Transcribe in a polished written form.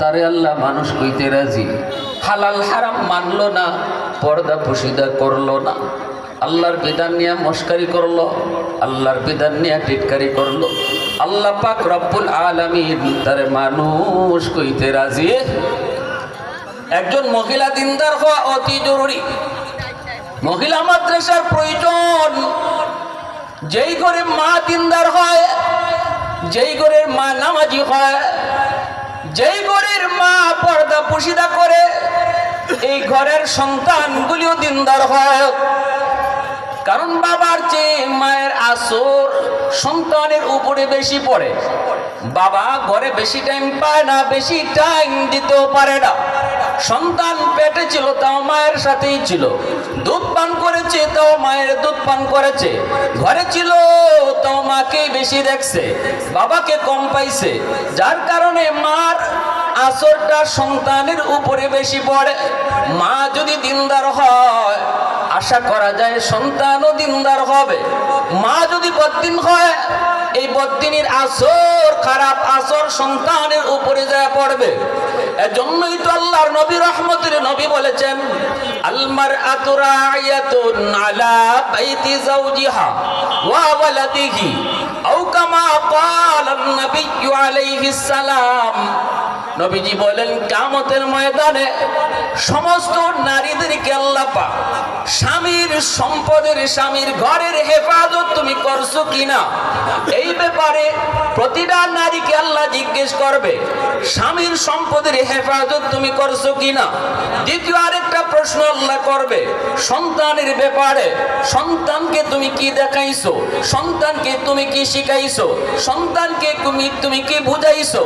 তারে আল্লাহ মানুষ কইতে রাজি। হালাল হারাম মানলো না, পর্দা পুশিদা করলো না, আল্লাহর বিধান নিয়ে মস্কারি করলো, আল্লাহর বিধান নিয়ে টিটকারি করলো। আল্লাহ পাক রব্বুল আলামিন তারে মানুষ কইতে রাজি। একজন মহিলা দিনদার হওয়া অতি জরুরি। মহিলা মাদ্রাসার প্রয়োজন। যেই ঘরে মা দিনদার হয়, যেই ঘরের মা নামাজি হয়, যেই ঘরের মা পর্দা পুশিদা করে, এই ঘরের সন্তানগুলিও দিনদার হয়। কারণ বাবার চেয়ে মায়ের আসর সন্তানের উপরে বেশি পড়ে। বাবা ঘরে বেশি টাইম পায় না, বেশি টাইম দিতেও পারে না। সন্তান পেটে ছিল তাও মায়ের সাথেই ছিল, দুধ পান করেছে তাও মায়ের দুধ পান করেছে, ঘরে ছিল তাও মাকেই বেশি দেখছে, বাবাকে কম পাইছে। যার কারণে মার আসরটা সন্তানের উপরে বেশি পড়ে। মা যদি দিনদার হয়, আশা করা যায় সন্তানও দিনদার হবে। মা যদি বদ্দিন হয়, এই বদ্দিনের আসর, খারাপ আসর সন্তানের উপরে যায় পড়বে। এজন্যই তো আল্লাহর নবী রহমতের নবী বলেছেন, আল মারআতু রাইয়াতুন আলা বাইতি যাওজিহা ওয়া ওয়ালাদিহি আও কামা ক্বালা নবী আলাইহিস সালাম। নবীজি বলেন, কিয়ামতের ময়দানে সমস্ত নারীদেরকে আল্লাহ পাক স্বামীর সম্পদের, স্বামীর ঘরের হেফাজত তুমি করছো কিনা, এই ব্যাপারে প্রতিটা নারীকে আল্লাহ জিজ্ঞেস করবে, স্বামীর সম্পদের হেফাজত তুমি করছো কিনা। দ্বিতীয় আরেকটা প্রশ্ন আল্লাহ করবে সন্তানের ব্যাপারে, সন্তানকে তুমি কি দেখাইছো, সন্তানকে তুমি কি শিখাইছো, সন্তানকে তুমি কি বুঝাইছো।